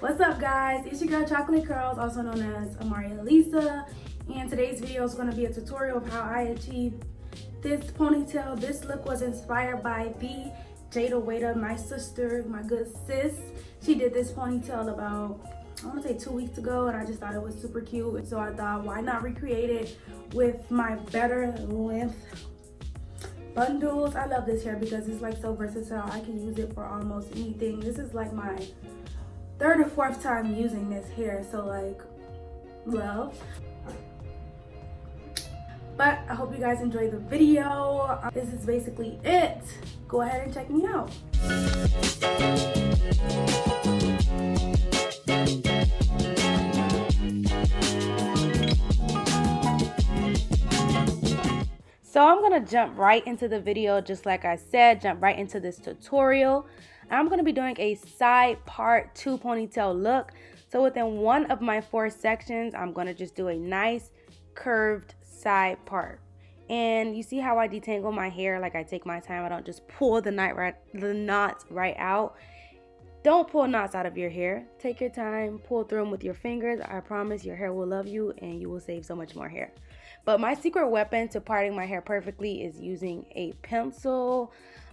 What's up, guys? It's your girl Chocolate Curls, also known as AMARI Elisa, and today's video is going to be a tutorial of how I achieved this ponytail. This look was inspired by TheJaydaCheaves, my sister, my good sis. She did this ponytail about, I want to say 2 weeks ago, and I just thought it was super cute. So I thought, why not recreate it with my Betterlength bundles. I love this hair because it's like so versatile. I can use it for almost anything. This is like my third or fourth time using this hair, so like, love. But I hope you guys enjoy the video. This is basically it. Go ahead and check me out. So I'm gonna jump right into the video, just like I said, jump right into this tutorial. I'm gonna be doing a side part 2 ponytail look. So within one of my 4 sections, I'm gonna just do a nice curved side part. And you see how I detangle my hair? Like, I take my time. I don't just pull the knots right out. Don't pull knots out of your hair. Take your time, pull through them with your fingers. I promise your hair will love you and you will save so much more hair. But my secret weapon to parting my hair perfectly is using a pencil.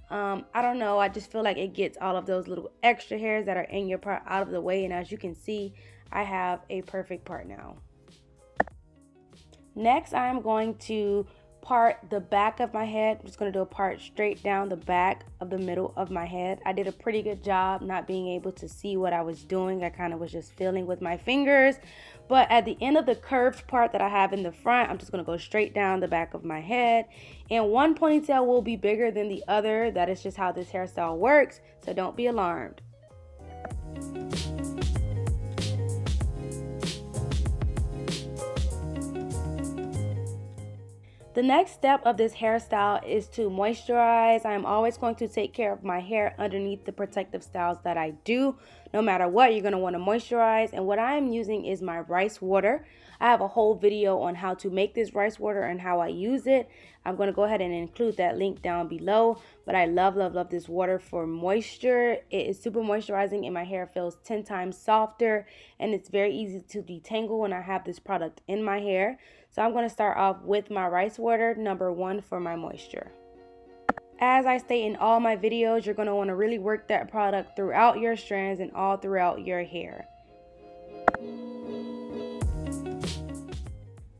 I don't know, I just feel like it gets all of those little extra hairs that are in your part out of the way. And as you can see, I have a perfect part now. Next, I'm going to part the back of my head. I'm just going to do a part straight down the back of the middle of my head. I did a pretty good job not being able to see what I was doing. I kind of was just feeling with my fingers. But at the end of the curved part that I have in the front, I'm just going to go straight down the back of my head. And one ponytail will be bigger than the other. That is just how this hairstyle works. So don't be alarmed. The next step of this hairstyle is to moisturize. I'm always going to take care of my hair underneath the protective styles that I do. No matter what, you're going to want to moisturize. And what I am using is my rice water. I have a whole video on how to make this rice water and how I use it. I'm going to go ahead and include that link down below. But I love, love, love this water for moisture. It is super moisturizing and my hair feels 10 times softer. And it's very easy to detangle when I have this product in my hair. So I'm going to start off with my rice water, number 1 for my moisture. As I state in all my videos, you're going to want to really work that product throughout your strands and all throughout your hair.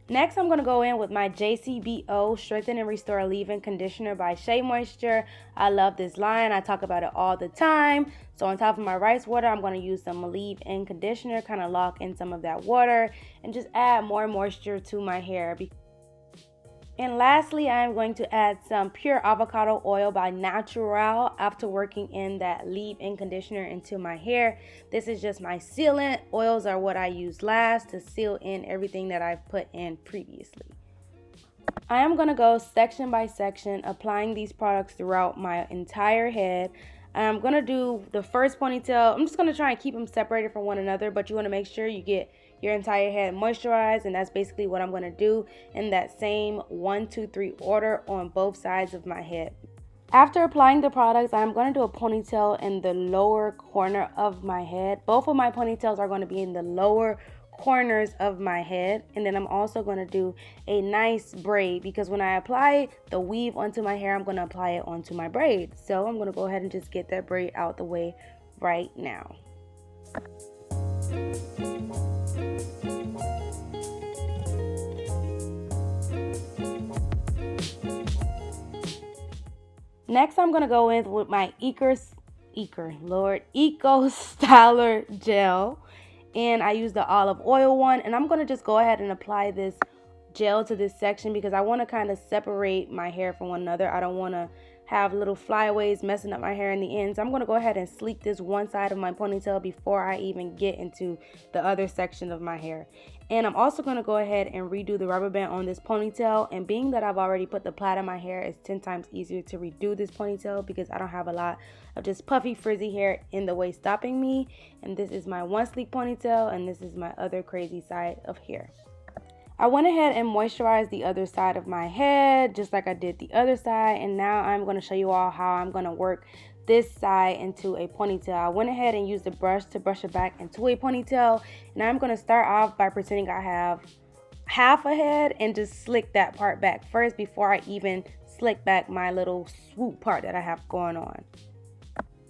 Next, I'm going to go in with my JCBO Strengthen and Restore Leave-In Conditioner by Shea Moisture. I love this line. I talk about it all the time. So on top of my rice water, I'm going to use some leave-in conditioner, kind of lock in some of that water and just add more moisture to my hair. And lastly, I'm going to add some pure avocado oil by Natural after working in that leave-in conditioner into my hair. This is just my sealant. Oils are what I use last to seal in everything that I've put in previously. I am going to go section by section, applying these products throughout my entire head. I'm going to do the first ponytail. I'm just going to try and keep them separated from one another, but you want to make sure you get your entire head moisturized, and that's basically what I'm going to do in that same 1, 2, 3 order on both sides of my head. After applying the products, I'm going to do a ponytail in the lower corner of my head. Both of my ponytails are going to be in the lower corners of my head, and then I'm also going to do a nice braid because when I apply the weave onto my hair, I'm going to apply it onto my braid. So I'm going to go ahead and just get that braid out the way right now. Next, I'm going to go in with my Eco Styler gel. And I use the olive oil one. And I'm going to just go ahead and apply this gel to this section because I want to kind of separate my hair from one another. I don't want to have little flyaways messing up my hair in the end. So I'm going to go ahead and sleek this one side of my ponytail before I even get into the other section of my hair. And I'm also going to go ahead and redo the rubber band on this ponytail. And being that I've already put the plait in my hair, it's 10 times easier to redo this ponytail because I don't have a lot of just puffy frizzy hair in the way stopping me. And this is my one sleek ponytail and this is my other crazy side of hair. I went ahead and moisturized the other side of my head just like I did the other side, and now I'm going to show you all how I'm going to work this side into a ponytail. I went ahead and used a brush to brush it back into a ponytail, and I'm going to start off by pretending I have half a head and just slick that part back first before I even slick back my little swoop part that I have going on.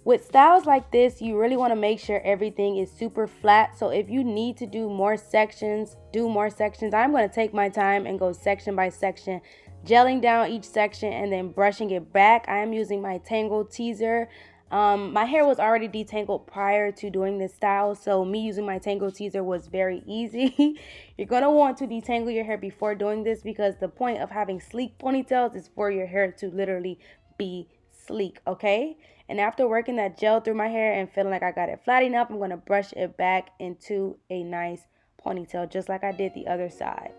With styles like this, you really want to make sure everything is super flat. So if you need to do more sections, do more sections. I'm going to take my time and go section by section, gelling down each section and then brushing it back. I am using my Tangle Teaser. My hair was already detangled prior to doing this style, so me using my Tangle Teaser was very easy. You're going to want to detangle your hair before doing this because the point of having sleek ponytails is for your hair to literally be sleek, okay? And after working that gel through my hair and feeling like I got it flat enough, I'm going to brush it back into a nice ponytail just like I did the other side.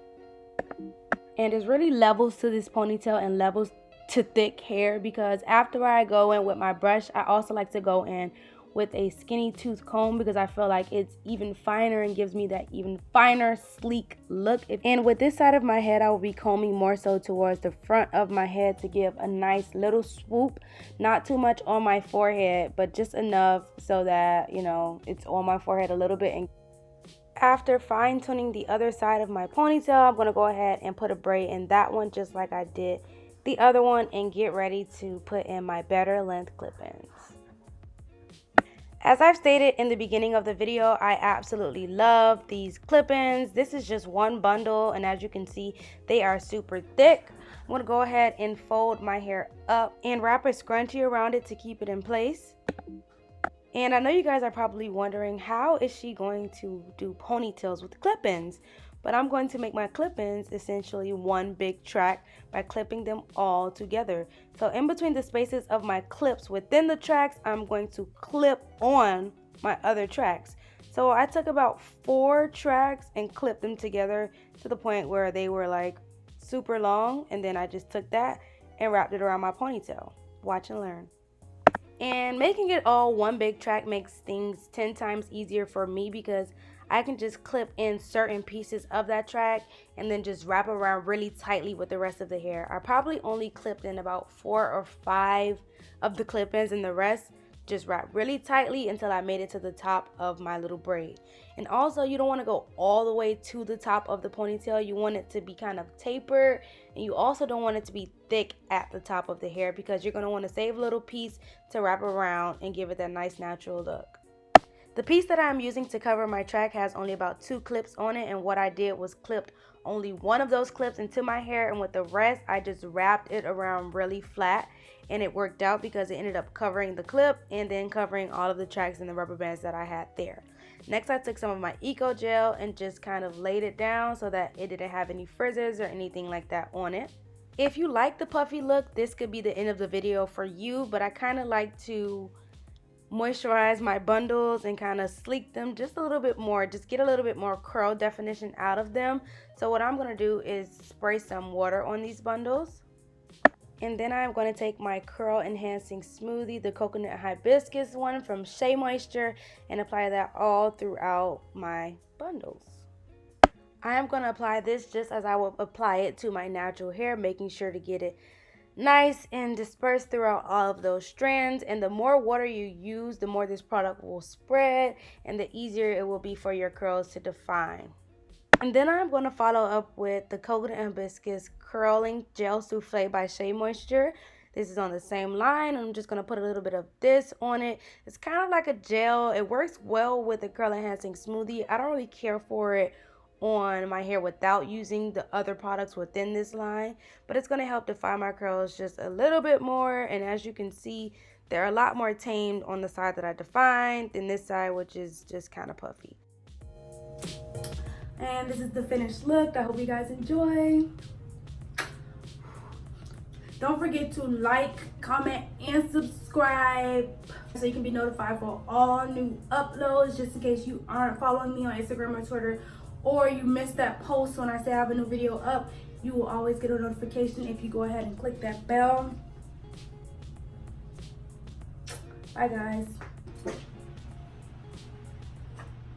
And there's really levels to this ponytail and levels to thick hair, because after I go in with my brush, I also like to go in with a skinny tooth comb because I feel like it's even finer and gives me that even finer sleek look. And with this side of my head, I will be combing more so towards the front of my head to give a nice little swoop. Not too much on my forehead, but just enough so that, you know, it's on my forehead a little bit. And after fine-tuning the other side of my ponytail, I'm going to go ahead and put a braid in that one just like I did the other one and get ready to put in my Betterlength clip-ins. As I've stated in the beginning of the video, I absolutely love these clip-ins. This is just one bundle, and as you can see, they are super thick. I'm going to go ahead and fold my hair up and wrap a scrunchie around it to keep it in place. And I know you guys are probably wondering, how is she going to do ponytails with clip-ins? But I'm going to make my clip-ins essentially one big track by clipping them all together. So in between the spaces of my clips within the tracks, I'm going to clip on my other tracks. So I took about 4 tracks and clipped them together to the point where they were like super long, and then I just took that and wrapped it around my ponytail. Watch and learn. And making it all one big track makes things 10 times easier for me because I can just clip in certain pieces of that track and then just wrap around really tightly with the rest of the hair. I probably only clipped in about 4 or 5 of the clip-ins, and the rest just wrap really tightly until I made it to the top of my little braid. And also, you don't want to go all the way to the top of the ponytail. You want it to be kind of tapered, and you also don't want it to be thick at the top of the hair because you're going to want to save a little piece to wrap around and give it that nice natural look. The piece that I'm using to cover my track has only about 2 clips on it, and what I did was clipped only one of those clips into my hair, and with the rest I just wrapped it around really flat, and it worked out because it ended up covering the clip and then covering all of the tracks and the rubber bands that I had there. Next, I took some of my Eco Gel and just kind of laid it down so that it didn't have any frizzes or anything like that on it. If you like the puffy look, this could be the end of the video for you, but I kind of like to moisturize my bundles and kind of sleek them just a little bit more, just get a little bit more curl definition out of them. So what I'm going to do is spray some water on these bundles, and then I'm going to take my curl enhancing smoothie, the coconut hibiscus one from Shea Moisture, and apply that all throughout my bundles. I am going to apply this just as I would apply it to my natural hair, making sure to get it nice and dispersed throughout all of those strands. And the more water you use, the more this product will spread and the easier it will be for your curls to define. And then I'm going to follow up with the Coconut Hibiscus Curling Gel Souffle by Shea Moisture. This is on the same line. I'm just going to put a little bit of this on it. It's kind of like a gel. It works well with the curl enhancing smoothie. I don't really care for it on my hair without using the other products within this line, but it's going to help define my curls just a little bit more. And as you can see, they're a lot more tamed on the side that I defined than this side, which is just kind of puffy. And this is the finished look. I hope you guys enjoy. Don't forget to like, comment, and subscribe so you can be notified for all new uploads, just in case you aren't following me on Instagram or Twitter, or you missed that post when I say I have a new video up. You will always get a notification if you go ahead and click that bell. Bye guys.